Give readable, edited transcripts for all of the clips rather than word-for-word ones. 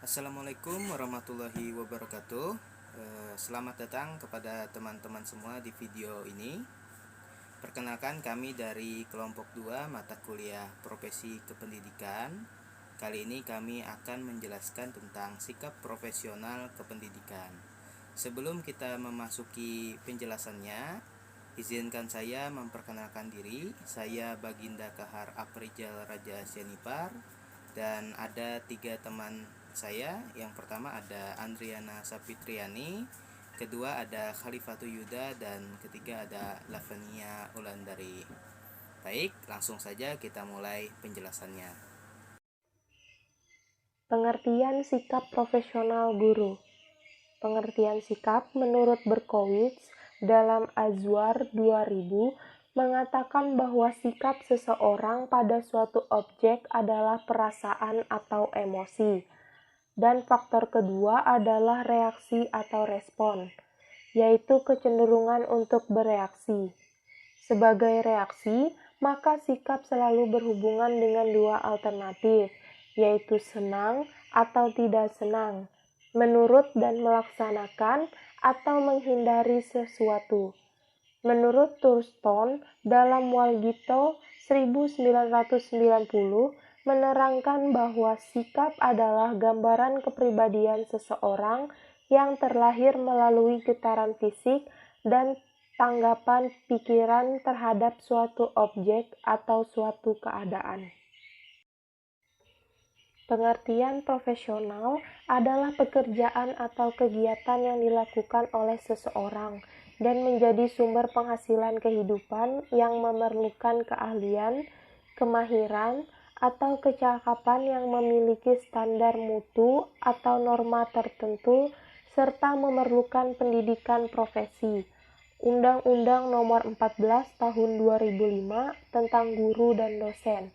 Assalamualaikum warahmatullahi wabarakatuh. Selamat datang kepada teman-teman semua di video ini. Perkenalkan, kami dari kelompok 2 mata kuliah Profesi Kependidikan. Kali ini kami akan menjelaskan tentang sikap profesional kependidikan. Sebelum kita memasuki penjelasannya, izinkan saya memperkenalkan diri. Saya Baginda Kahar Aprijal Raja Sianipar, dan ada 3 teman saya. Yang pertama ada Andriana Sapitriani, kedua ada Khalifatul Yuda, dan ketiga ada Lavenia Ulandari. Baik, langsung saja kita mulai penjelasannya. Pengertian sikap profesional guru. Pengertian sikap menurut Berkowitz dalam Azwar 2000 mengatakan bahwa sikap seseorang pada suatu objek adalah perasaan atau emosi, dan faktor kedua adalah reaksi atau respon, yaitu kecenderungan untuk bereaksi. Sebagai reaksi, maka sikap selalu berhubungan dengan dua alternatif, yaitu senang atau tidak senang, menurut dan melaksanakan atau menghindari sesuatu. Menurut Thurston dalam Walgito 1990 menerangkan bahwa sikap adalah gambaran kepribadian seseorang yang terlahir melalui getaran fisik dan tanggapan pikiran terhadap suatu objek atau suatu keadaan. Pengertian profesional adalah pekerjaan atau kegiatan yang dilakukan oleh seseorang dan menjadi sumber penghasilan kehidupan yang memerlukan keahlian, kemahiran, atau kecakapan yang memiliki standar mutu atau norma tertentu serta memerlukan pendidikan profesi. Undang-Undang Nomor 14 Tahun 2005 tentang guru dan dosen.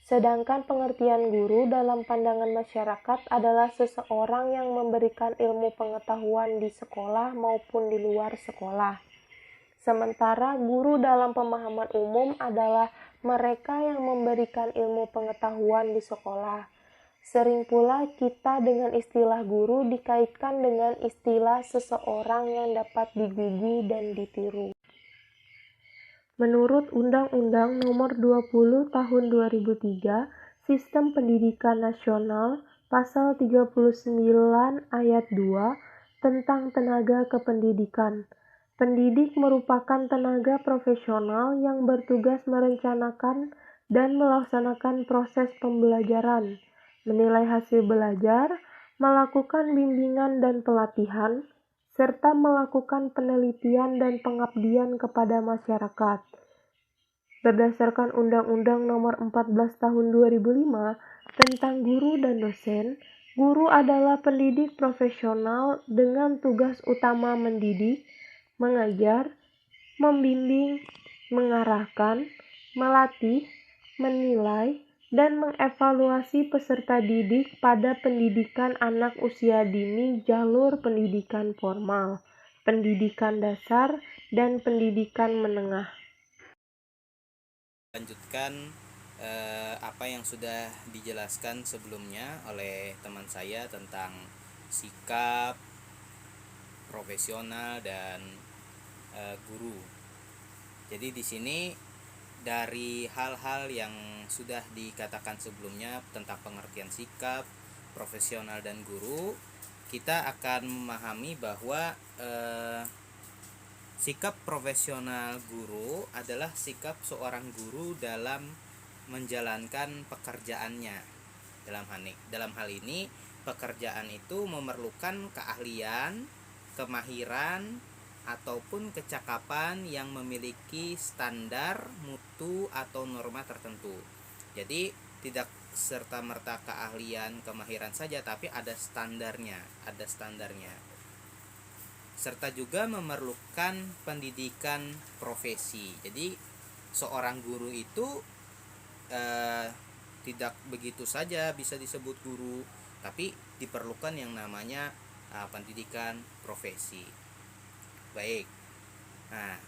Sedangkan pengertian guru dalam pandangan masyarakat adalah seseorang yang memberikan ilmu pengetahuan di sekolah maupun di luar sekolah. Sementara guru dalam pemahaman umum adalah mereka yang memberikan ilmu pengetahuan di sekolah. Sering pula kita dengan istilah guru dikaitkan dengan istilah seseorang yang dapat digugu dan ditiru. Menurut Undang-Undang Nomor 20 Tahun 2003, Sistem Pendidikan Nasional, Pasal 39 Ayat 2, tentang tenaga kependidikan. Pendidik merupakan tenaga profesional yang bertugas merencanakan dan melaksanakan proses pembelajaran, menilai hasil belajar, melakukan bimbingan dan pelatihan, serta melakukan penelitian dan pengabdian kepada masyarakat. Berdasarkan Undang-Undang Nomor 14 Tahun 2005 tentang guru dan dosen, guru adalah pendidik profesional dengan tugas utama mendidik, mengajar, membimbing, mengarahkan, melatih, menilai, dan mengevaluasi peserta didik pada pendidikan anak usia dini jalur pendidikan formal, pendidikan dasar, dan pendidikan menengah. Lanjutkan apa yang sudah dijelaskan sebelumnya oleh teman saya tentang sikap profesional dan guru. Jadi di sini dari hal-hal yang sudah dikatakan sebelumnya tentang pengertian sikap profesional dan guru, kita akan memahami bahwa sikap profesional guru adalah sikap seorang guru dalam menjalankan pekerjaannya. Dalam hal ini, pekerjaan itu memerlukan keahlian, kemahiran, ataupun kecakapan yang memiliki standar mutu atau norma tertentu. Jadi tidak serta-merta keahlian, kemahiran saja, tapi ada standarnya. Serta juga memerlukan pendidikan profesi. Jadi seorang guru itu tidak begitu saja bisa disebut guru, tapi diperlukan yang namanya pendidikan profesi. Baik. Nah,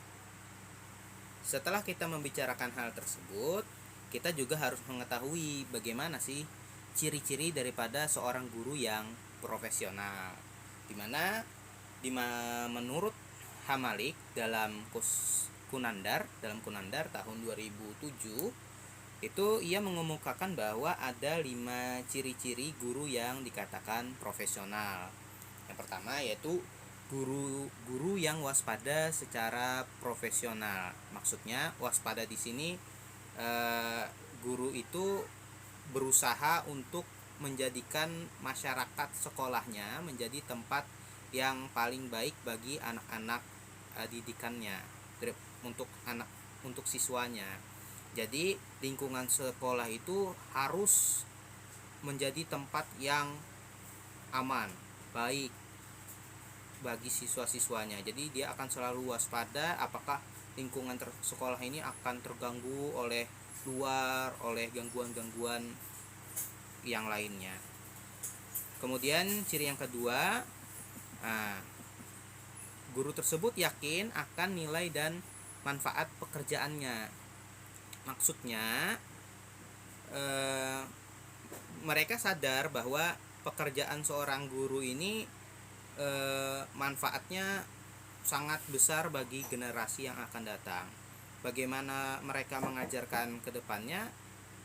setelah kita membicarakan hal tersebut, kita juga harus mengetahui bagaimana sih ciri-ciri daripada seorang guru yang profesional, dimana menurut Hamalik dalam Kunandar tahun 2007 itu ia mengemukakan bahwa ada 5 ciri-ciri guru yang dikatakan profesional. Yang pertama yaitu guru yang waspada secara profesional. Maksudnya waspada di sini guru itu berusaha untuk menjadikan masyarakat sekolahnya menjadi tempat yang paling baik bagi anak-anak didikannya, untuk siswanya. Jadi lingkungan sekolah itu harus menjadi tempat yang aman, baik bagi siswa-siswanya. Jadi dia akan selalu waspada apakah lingkungan sekolah ini akan terganggu oleh luar, oleh gangguan-gangguan yang lainnya. Kemudian ciri yang kedua, guru tersebut yakin akan nilai dan manfaat pekerjaannya. Maksudnya mereka sadar bahwa pekerjaan seorang guru ini manfaatnya sangat besar bagi generasi yang akan datang. Bagaimana mereka mengajarkan ke depannya,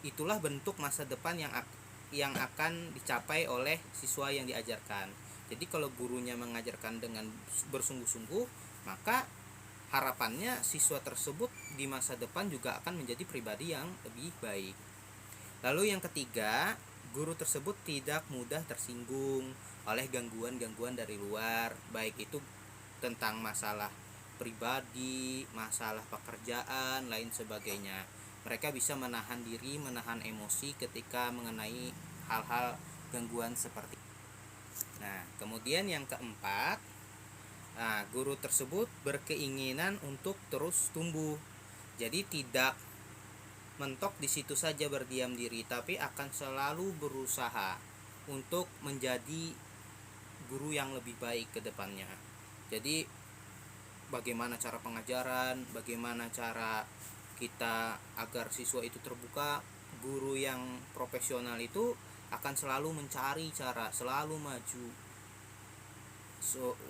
itulah bentuk masa depan yang akan dicapai oleh siswa yang diajarkan. Jadi kalau gurunya mengajarkan dengan bersungguh-sungguh, maka harapannya siswa tersebut di masa depan juga akan menjadi pribadi yang lebih baik. Lalu yang ketiga, guru tersebut tidak mudah tersinggung oleh gangguan-gangguan dari luar, baik itu tentang masalah pribadi, masalah pekerjaan, lain sebagainya. Mereka bisa menahan diri, menahan emosi ketika mengenai hal-hal gangguan seperti itu. Nah, kemudian yang keempat, guru tersebut berkeinginan untuk terus tumbuh. Jadi tidak mentok di situ saja berdiam diri, tapi akan selalu berusaha untuk menjadi guru yang lebih baik ke depannya. Jadi bagaimana cara pengajaran, bagaimana cara kita agar siswa itu terbuka, guru yang profesional itu akan selalu mencari cara, selalu maju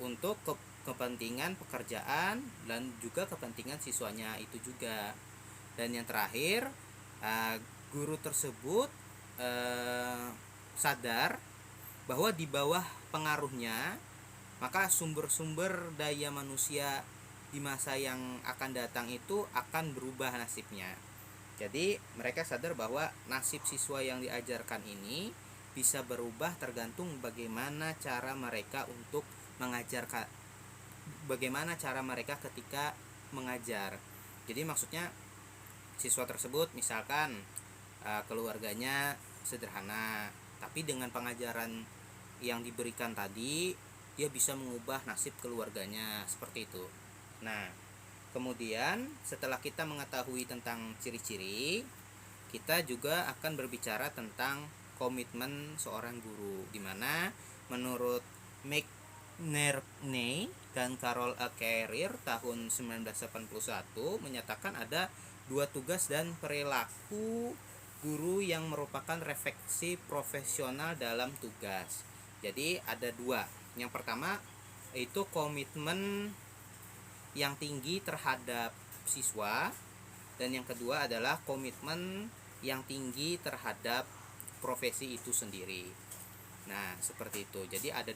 untuk kepentingan pekerjaan dan juga kepentingan siswanya itu juga. Dan yang terakhir, guru tersebut sadar bahwa di bawah pengaruhnya maka sumber-sumber daya manusia di masa yang akan datang itu akan berubah nasibnya. Jadi mereka sadar bahwa nasib siswa yang diajarkan ini bisa berubah tergantung bagaimana cara mereka untuk mengajarkan, bagaimana cara mereka ketika mengajar. Jadi maksudnya siswa tersebut misalkan keluarganya sederhana, tapi dengan pengajaran yang diberikan tadi dia bisa mengubah nasib keluarganya, seperti itu. Nah, kemudian setelah kita mengetahui tentang ciri-ciri, kita juga akan berbicara tentang komitmen seorang guru, di mana menurut McNerney dan Carol A. Carrier tahun 1981 menyatakan ada 2 tugas dan perilaku guru yang merupakan refleksi profesional dalam tugas. Jadi ada 2. Yang pertama itu komitmen yang tinggi terhadap siswa, dan yang kedua adalah komitmen yang tinggi terhadap profesi itu sendiri. Nah, seperti itu. Jadi ada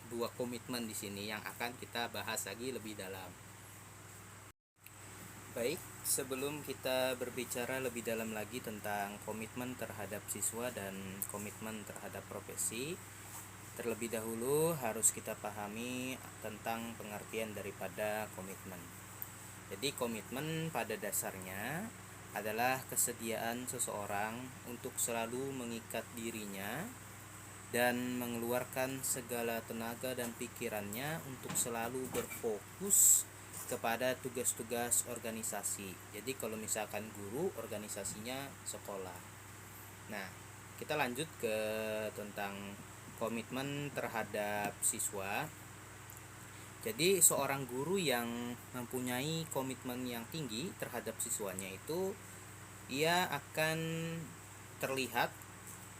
dua komitmen di sini yang akan kita bahas lagi lebih dalam. Baik, sebelum kita berbicara lebih dalam lagi tentang komitmen terhadap siswa dan komitmen terhadap profesi, terlebih dahulu harus kita pahami tentang pengertian daripada komitmen. Jadi komitmen pada dasarnya adalah kesediaan seseorang untuk selalu mengikat dirinya dan mengeluarkan segala tenaga dan pikirannya untuk selalu berfokus kepada tugas-tugas organisasi. Jadi kalau misalkan guru, organisasinya sekolah. Nah, kita lanjut ke tentang komitmen terhadap siswa. Jadi seorang guru yang mempunyai komitmen yang tinggi terhadap siswanya itu ia akan terlihat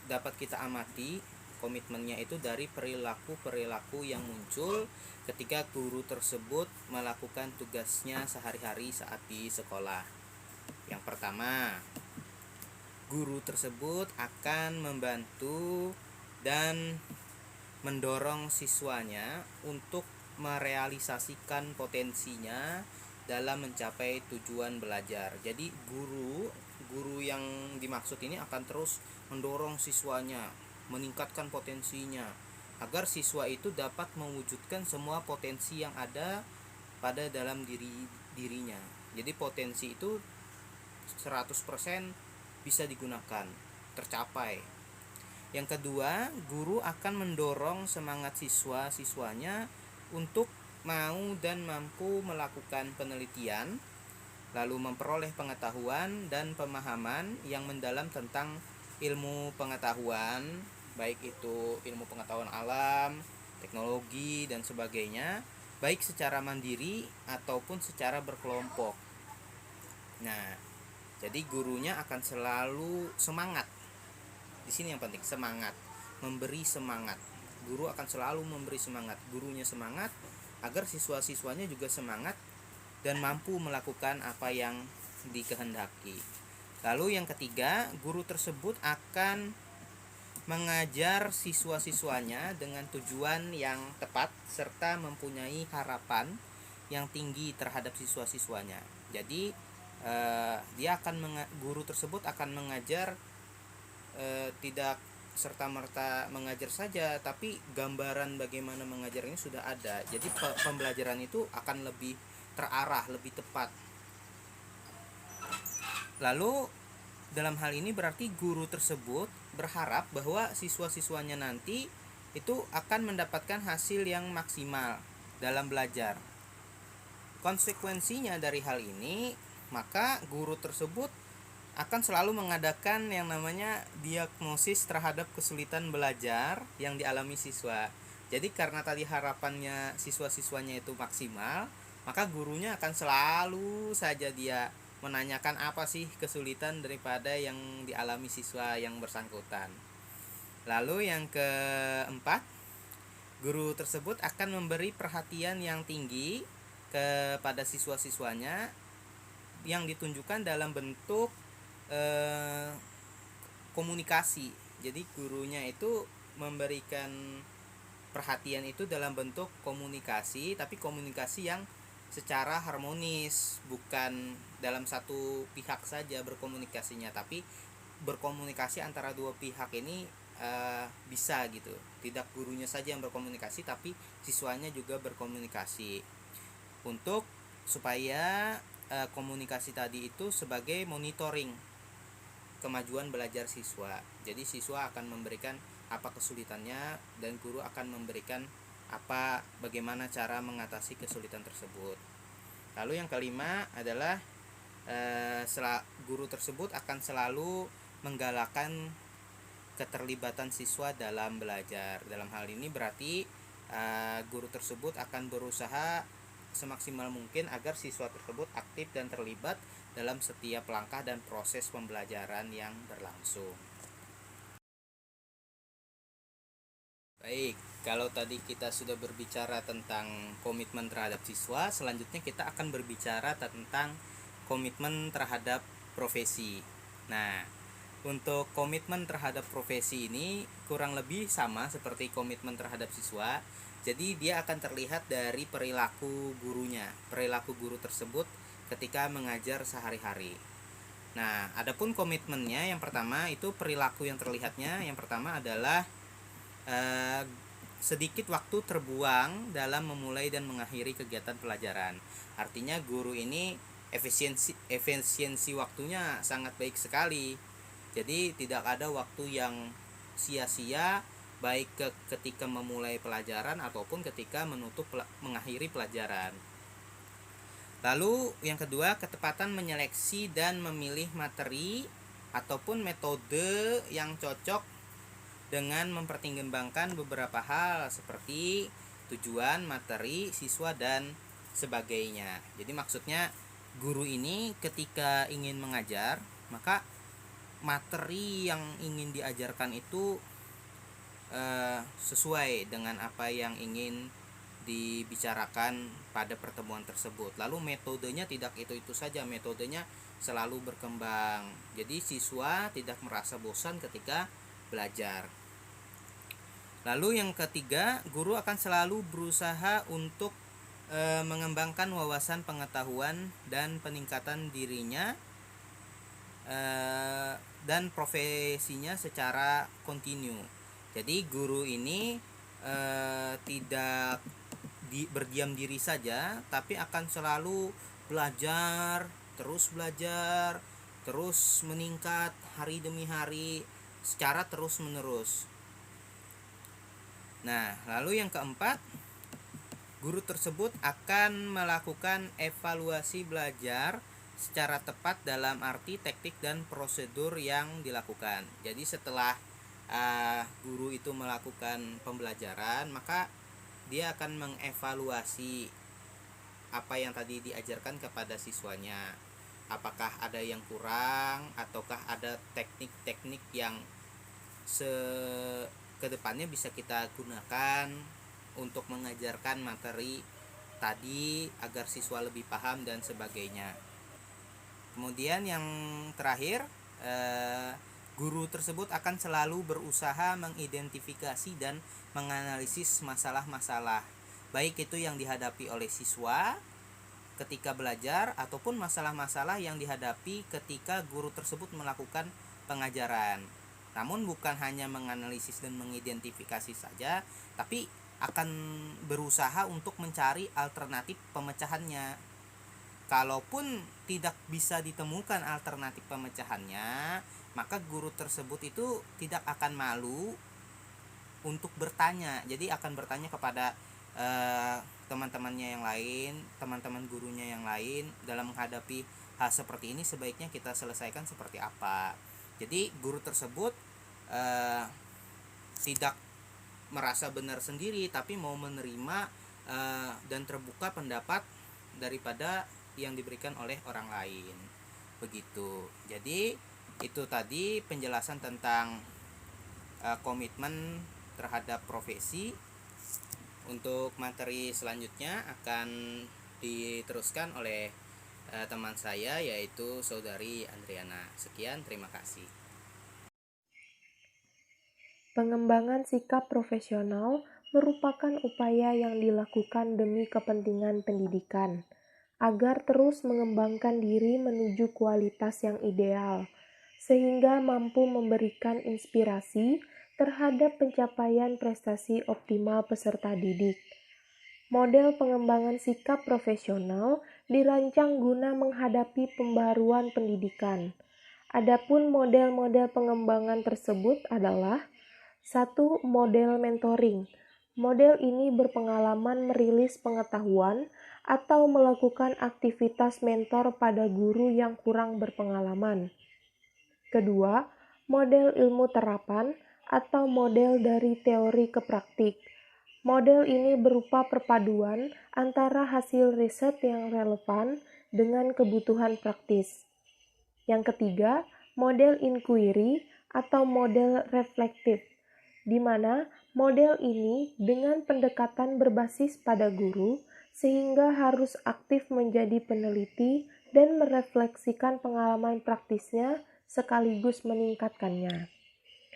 dapat kita amati komitmennya itu dari perilaku-perilaku yang muncul ketika guru tersebut melakukan tugasnya sehari-hari saat di sekolah. Yang pertama, guru tersebut akan membantu dan mendorong siswanya untuk merealisasikan potensinya dalam mencapai tujuan belajar. Jadi guru yang dimaksud ini akan terus mendorong siswanya, meningkatkan potensinya agar siswa itu dapat mewujudkan semua potensi yang ada pada dalam dirinya. Jadi potensi itu 100% bisa digunakan, tercapai. Yang kedua, guru akan mendorong semangat siswanya untuk mau dan mampu melakukan penelitian, lalu memperoleh pengetahuan dan pemahaman yang mendalam tentang ilmu pengetahuan, baik itu ilmu pengetahuan alam, teknologi, dan sebagainya, baik secara mandiri ataupun secara berkelompok. Nah, jadi gurunya akan selalu semangat. Di sini yang penting, semangat, memberi semangat. Guru akan selalu memberi semangat, gurunya semangat agar siswa-siswanya juga semangat dan mampu melakukan apa yang dikehendaki. Lalu yang ketiga, guru tersebut akan mengajar siswa-siswanya dengan tujuan yang tepat serta mempunyai harapan yang tinggi terhadap siswa-siswanya. Jadi guru tersebut akan mengajar tidak serta-merta mengajar saja, tapi gambaran bagaimana mengajar ini sudah ada. Jadi pembelajaran itu akan lebih terarah, lebih tepat. Lalu dalam hal ini berarti guru tersebut berharap bahwa siswa-siswanya nanti itu akan mendapatkan hasil yang maksimal dalam belajar. Konsekuensinya dari hal ini, maka guru tersebut akan selalu mengadakan yang namanya diagnosis terhadap kesulitan belajar yang dialami siswa. Jadi karena tadi harapannya siswa-siswanya itu maksimal, maka gurunya akan selalu saja dia menanyakan apa sih kesulitan daripada yang dialami siswa yang bersangkutan. Lalu yang keempat, guru tersebut akan memberi perhatian yang tinggi kepada siswa-siswanya yang ditunjukkan dalam bentuk komunikasi. Jadi gurunya itu memberikan perhatian itu dalam bentuk komunikasi, tapi komunikasi yang secara harmonis, bukan dalam satu pihak saja berkomunikasinya, tapi berkomunikasi antara dua pihak ini bisa gitu. Tidak gurunya saja yang berkomunikasi, tapi siswanya juga berkomunikasi untuk supaya komunikasi tadi itu sebagai monitoring kemajuan belajar siswa. Jadi siswa akan memberikan apa kesulitannya dan guru akan memberikan bagaimana cara mengatasi kesulitan tersebut. Lalu yang kelima adalah guru tersebut akan selalu menggalakkan keterlibatan siswa dalam belajar. Dalam hal ini berarti guru tersebut akan berusaha semaksimal mungkin agar siswa tersebut aktif dan terlibat dalam setiap langkah dan proses pembelajaran yang berlangsung. Baik, kalau tadi kita sudah berbicara tentang komitmen terhadap siswa, selanjutnya kita akan berbicara tentang komitmen terhadap profesi. Nah, untuk komitmen terhadap profesi ini kurang lebih sama seperti komitmen terhadap siswa. Jadi dia akan terlihat dari perilaku gurunya, perilaku guru tersebut ketika mengajar sehari-hari. Nah, adapun komitmennya yang pertama itu perilaku yang terlihatnya. Yang pertama adalah sedikit waktu terbuang dalam memulai dan mengakhiri kegiatan pelajaran. Artinya guru ini efisiensi waktunya sangat baik sekali. Jadi tidak ada waktu yang sia-sia baik ketika memulai pelajaran ataupun ketika mengakhiri pelajaran. Lalu yang kedua, ketepatan menyeleksi dan memilih materi ataupun metode yang cocok dengan mempertimbangkan beberapa hal seperti tujuan, materi, siswa, dan sebagainya. Jadi maksudnya guru ini ketika ingin mengajar, maka materi yang ingin diajarkan itu sesuai dengan apa yang ingin dibicarakan pada pertemuan tersebut. Lalu metodenya tidak itu saja, metodenya selalu berkembang. Jadi siswa tidak merasa bosan ketika belajar. Lalu yang ketiga, guru akan selalu berusaha untuk mengembangkan wawasan pengetahuan dan peningkatan dirinya dan profesinya secara kontinu. Jadi guru ini tidak berdiam diri saja, tapi akan selalu belajar, terus meningkat hari demi hari secara terus menerus. Nah, lalu yang keempat, guru tersebut akan melakukan evaluasi belajar secara tepat dalam arti teknik dan prosedur yang dilakukan. Jadi setelah guru itu melakukan pembelajaran, maka dia akan mengevaluasi apa yang tadi diajarkan kepada siswanya. Apakah ada yang kurang, ataukah ada teknik-teknik yang kedepannya bisa kita gunakan untuk mengajarkan materi tadi agar siswa lebih paham dan sebagainya. Kemudian yang terakhir, guru tersebut akan selalu berusaha mengidentifikasi dan menganalisis masalah-masalah, baik itu yang dihadapi oleh siswa ketika belajar ataupun masalah-masalah yang dihadapi ketika guru tersebut melakukan pengajaran. Namun bukan hanya menganalisis dan mengidentifikasi saja, tapi akan berusaha untuk mencari alternatif pemecahannya. Kalaupun tidak bisa ditemukan alternatif pemecahannya, maka guru tersebut itu tidak akan malu untuk bertanya. Jadi akan bertanya kepada teman-temannya yang lain, teman-teman gurunya yang lain, dalam menghadapi hal seperti ini sebaiknya kita selesaikan seperti apa. Jadi guru tersebut tidak merasa benar sendiri, tapi mau menerima dan terbuka pendapat daripada yang diberikan oleh orang lain. Begitu. Jadi itu tadi penjelasan tentang komitmen terhadap profesi. Untuk materi selanjutnya akan diteruskan oleh teman saya, yaitu Saudari Andriana. Sekian, terima kasih. Pengembangan sikap profesional merupakan upaya yang dilakukan demi kepentingan pendidikan, agar terus mengembangkan diri menuju kualitas yang ideal, sehingga mampu memberikan inspirasi terhadap pencapaian prestasi optimal peserta didik. Model pengembangan sikap profesional dirancang guna menghadapi pembaruan pendidikan. Adapun model-model pengembangan tersebut adalah: 1. Model mentoring. Model ini berpengalaman merilis pengetahuan atau melakukan aktivitas mentor pada guru yang kurang berpengalaman. Kedua, model ilmu terapan atau model dari teori ke praktik. Model ini berupa perpaduan antara hasil riset yang relevan dengan kebutuhan praktis. Yang ketiga, model inquiry atau model reflektif, di mana model ini dengan pendekatan berbasis pada guru, sehingga harus aktif menjadi peneliti dan merefleksikan pengalaman praktisnya sekaligus meningkatkannya.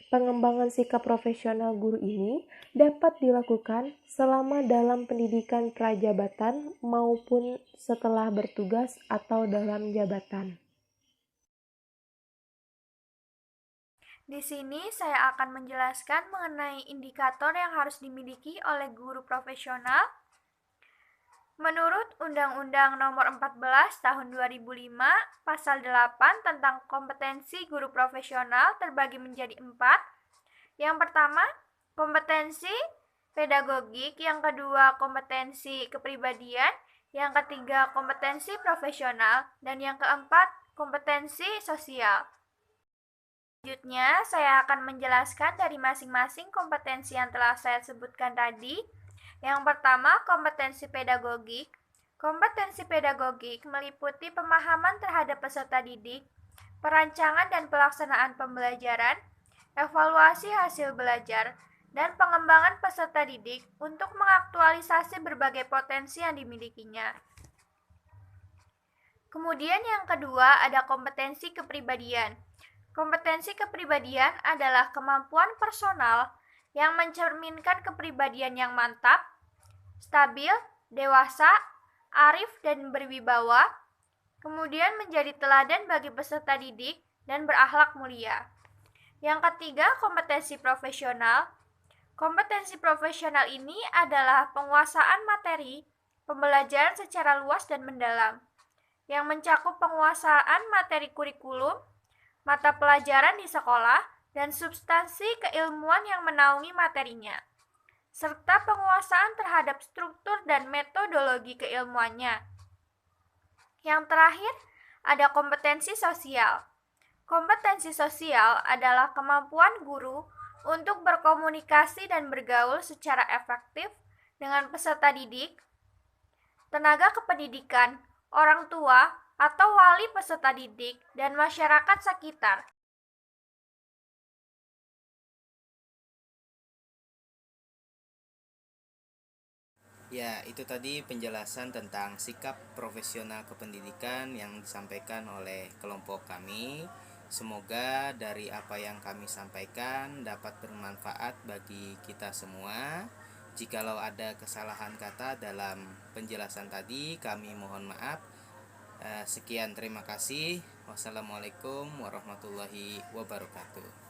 Pengembangan sikap profesional guru ini dapat dilakukan selama dalam pendidikan prajabatan maupun setelah bertugas atau dalam jabatan. Di sini saya akan menjelaskan mengenai indikator yang harus dimiliki oleh guru profesional. Menurut Undang-Undang Nomor 14 Tahun 2005, Pasal 8 tentang kompetensi guru profesional terbagi menjadi 4. Yang pertama, kompetensi pedagogik. Yang kedua, kompetensi kepribadian. Yang ketiga, kompetensi profesional. Dan yang keempat, kompetensi sosial. Selanjutnya, saya akan menjelaskan dari masing-masing kompetensi yang telah saya sebutkan tadi. Yang pertama, kompetensi pedagogik. Kompetensi pedagogik meliputi pemahaman terhadap peserta didik, perancangan dan pelaksanaan pembelajaran, evaluasi hasil belajar, dan pengembangan peserta didik untuk mengaktualisasi berbagai potensi yang dimilikinya. Kemudian yang kedua ada kompetensi kepribadian. Kompetensi kepribadian adalah kemampuan personal yang mencerminkan kepribadian yang mantap, stabil, dewasa, arif, dan berwibawa, kemudian menjadi teladan bagi peserta didik dan berakhlak mulia. Yang ketiga, kompetensi profesional. Kompetensi profesional ini adalah penguasaan materi pembelajaran secara luas dan mendalam, yang mencakup penguasaan materi kurikulum, mata pelajaran di sekolah, dan substansi keilmuan yang menaungi materinya, serta penguasaan terhadap struktur dan metodologi keilmuannya. Yang terakhir, ada kompetensi sosial. Kompetensi sosial adalah kemampuan guru untuk berkomunikasi dan bergaul secara efektif dengan peserta didik, tenaga kependidikan, orang tua, atau wali peserta didik, dan masyarakat sekitar. Ya, itu tadi penjelasan tentang sikap profesional kependidikan yang disampaikan oleh kelompok kami. Semoga dari apa yang kami sampaikan dapat bermanfaat bagi kita semua. Jikalau ada kesalahan kata dalam penjelasan tadi, kami mohon maaf. Sekian, terima kasih. Wassalamualaikum warahmatullahi wabarakatuh.